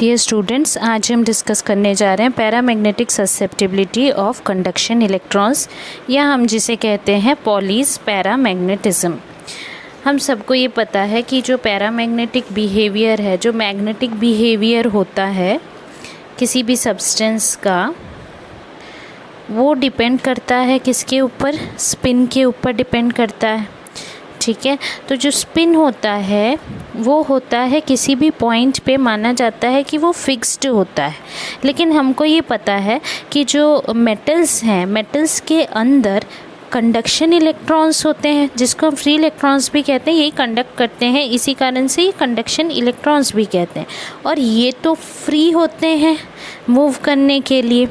Dear students, आज हम discuss करने जा रहे हैं paramagnetic susceptibility of conduction electrons, या हम जिसे कहते हैं पॉलीज पैरामैग्नेटिज्म। हम सबको ये पता है कि जो पैरामैग्नेटिक बिहेवियर है, जो मैग्नेटिक बिहेवियर होता है किसी भी सब्सटेंस का, वो डिपेंड करता है किसके ऊपर? स्पिन के ऊपर डिपेंड करता है। ठीक है, तो जो स्पिन होता है वो होता है किसी भी पॉइंट पे माना जाता है कि वो फिक्स्ड होता है। लेकिन हमको ये पता है कि जो मेटल्स हैं, मेटल्स के अंदर कंडक्शन इलेक्ट्रॉन्स होते हैं, जिसको हम फ्री इलेक्ट्रॉन्स भी कहते हैं। यही कंडक्ट करते हैं, इसी कारण से ये कंडक्शन इलेक्ट्रॉन्स भी कहते हैं। और ये तो फ्री होते हैं मूव करने के लिए।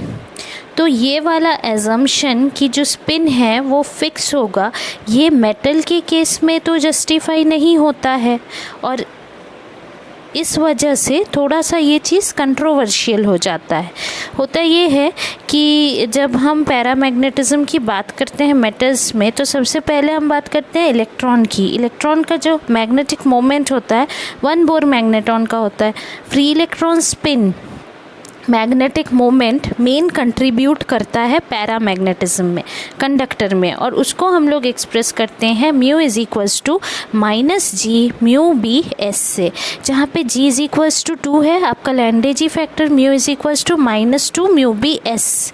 तो ये वाला एजम्पशन कि जो स्पिन है वो फिक्स होगा, ये मेटल के केस में तो जस्टिफाई नहीं होता है, और इस वजह से थोड़ा सा ये चीज़ कंट्रोवर्शियल हो जाता है। होता ये है कि जब हम पैरामैग्नेटिज्म की बात करते हैं मेटल्स में, तो सबसे पहले हम बात करते हैं इलेक्ट्रॉन की। इलेक्ट्रॉन का जो मैग्नेटिक मोमेंट होता है वन बोर मैग्नेट्रॉन का होता है। Free electron spin magnetic moment main contribute करता है पैरामैग्नेटिज्म में, कंडक्टर में, और उसको हम लोग एक्सप्रेस करते हैं mu is equals to minus g mu B S से, जहाँ पे जी इज इक्वल्स टू 2 है आपका Lande g factor, mu is equals to -2 mu B S.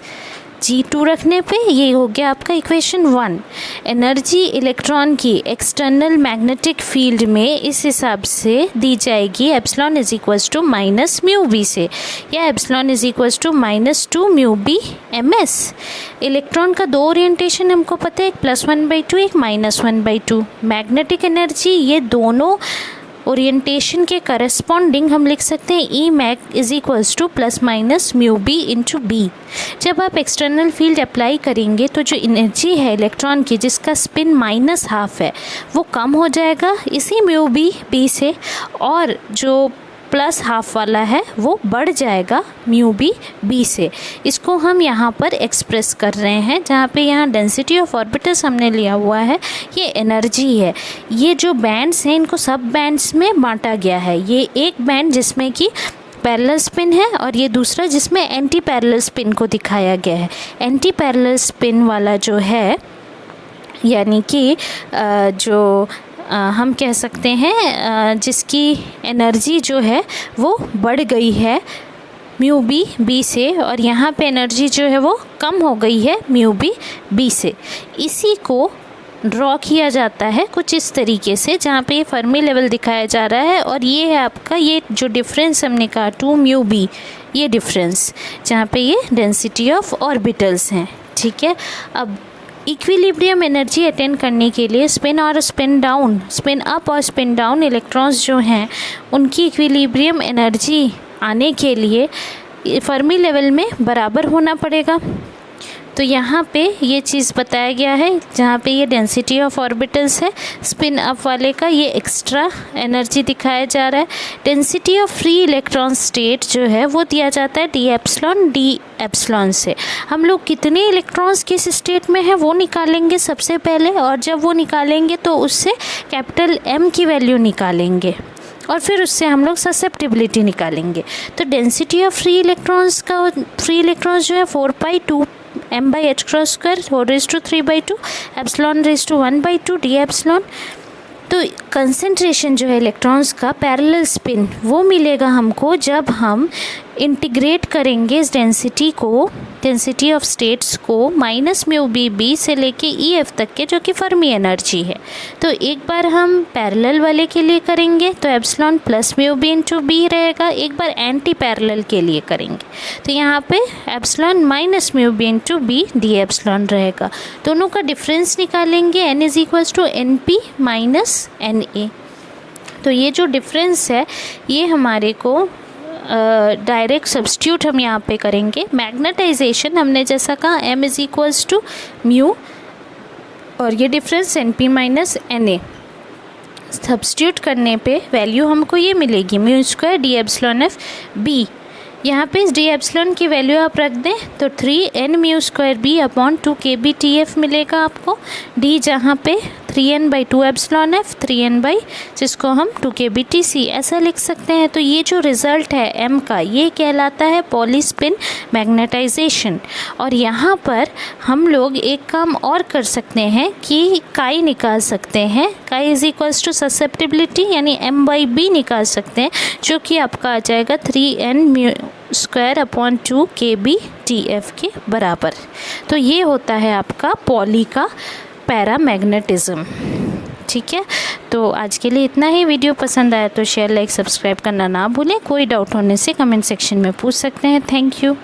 G2 रखने पे ये हो गया आपका इक्वेशन 1। एनर्जी इलेक्ट्रॉन की एक्सटर्नल मैग्नेटिक फील्ड में इस हिसाब से दी जाएगी epsilon is equals to minus mu B से, या epsilon is equals to -2 mu B M S. Electron का दो ओरिएंटेशन हमको पता है, एक +1/2 एक -1/2। मैग्नेटिक एनर्जी ये दोनों ओरिएंटेशन के करस्पॉन्डिंग हम लिख सकते हैं E mag is equals to ± mu B into B. जब आप एक्सटर्नल फील्ड अप्लाई करेंगे तो जो एनर्जी है इलेक्ट्रॉन की, जिसका स्पिन -½ है, वो कम हो जाएगा इसी म्यू बी से, और जो +½ वाला है वो बढ़ जाएगा म्यू बी से। इसको हम यहाँ पर एक्सप्रेस कर रहे हैं, जहाँ पे यहाँ डेंसिटी ऑफ ऑर्बिटल्स हमने लिया हुआ है, ये एनर्जी है। ये जो बैंड्स हैं इनको सब बैंड्स में बांटा गया है। ये एक बैंड जिसमें कि पैरेलल स्पिन है, और ये दूसरा जिसमें एंटी पैरेलल स्पिन को दिखाया गया है। एंटी पैरेलल स्पिन वाला जो है, यानी कि जो हम कह सकते हैं जिसकी एनर्जी जो है वो बढ़ गई है म्यू बी से, और यहाँ पे एनर्जी जो है वो कम हो गई है म्यू बी से। इसी को ड्रॉ किया जाता है कुछ इस तरीके से, जहाँ पे ये फर्मी लेवल दिखाया जा रहा है, और ये है आपका ये जो डिफरेंस हमने कहा 2 म्यू बी, ये डिफरेंस जहाँ पे ये डेंसिटी ऑफ ऑर्बिटल्स हैं। ठीक है, अब इक्विलिब्रियम एनर्जी अटेन करने के लिए स्पिन और स्पिन डाउन, स्पिन अप और स्पिन डाउन इलेक्ट्रॉन्स जो हैं, उनकी इक्विलिब्रियम एनर्जी आने के लिए फर्मी लेवल में बराबर होना पड़ेगा। तो यहाँ पे ये चीज़ बताया गया है, जहाँ पे ये डेंसिटी ऑफ ऑर्बिटल्स है, स्पिन अप वाले का ये एक्स्ट्रा एनर्जी दिखाया जा रहा है। Density of free electron state जो है वो दिया जाता है डी एप्सिलॉन से। हम लोग कितने इलेक्ट्रॉन्स किस स्टेट में है वो निकालेंगे सबसे पहले, और जब वो निकालेंगे तो उससे कैपिटल M की वैल्यू निकालेंगे, और फिर उससे हम लोग ससेप्टिबिलिटी निकालेंगे। तो डेंसिटी ऑफ फ्री इलेक्ट्रॉन्स जो है 4π2 m/h² whole raise to 3/2 epsilon raise to 1/2 D epsilon. तो कंसंट्रेशन जो है इलेक्ट्रॉन्स का पैरेलल स्पिन वो मिलेगा हमको जब हम इंटीग्रेट करेंगे इस डेंसिटी ऑफ स्टेट्स को -म्यू बी से लेके ई एफ तक के, जो कि फर्मी एनर्जी है। तो एक बार हम पैरेलल वाले के लिए करेंगे तो epsilon +mu B into B रहेगा, एक बार एंटी पैरेलल के लिए करेंगे तो यहाँ पे epsilon -mu B into B D epsilon रहेगा। दोनों का डिफरेंस निकालेंगे, n is equals to NP minus NA। तो ये जो डिफरेंस है ये हमारे को डायरेक्ट सब्स्टिट्यूट हम यहाँ पे करेंगे। मैग्नेटाइजेशन हमने जैसा कहा m is equals to mu, और ये difference NP minus NA। Substitute करने पे वैल्यू हमको ये मिलेगी μ² डी एप्सिलॉन एफ बी। यहाँ पे इस डी एप्सिलॉन की वैल्यू आप रख दें तो 3n μ² b/2 kbTF मिलेगा आपको। d जहाँ पे 3n/2 3n/ जिसको हम 2kBTC ऐसा लिख सकते हैं। तो ये जो रिज़ल्ट है m का, ये कहलाता है पॉली स्पिन मैग्नेटाइजेशन। और यहाँ पर हम लोग एक काम और कर सकते हैं कि काई निकाल सकते हैं। काई इज इक्वल्स टू ससेप्टिबिलिटी यानी m/b निकाल सकते हैं, जो कि आपका आ जाएगा 3n² 2kBTF के बराबर। तो ये होता है आपका पॉली का पैरामैग्नेटिज्म। ठीक है, तो आज के लिए इतना ही। वीडियो पसंद आया तो शेयर, लाइक, सब्सक्राइब करना ना भूलें। कोई डाउट होने से कमेंट सेक्शन में पूछ सकते हैं। Thank you.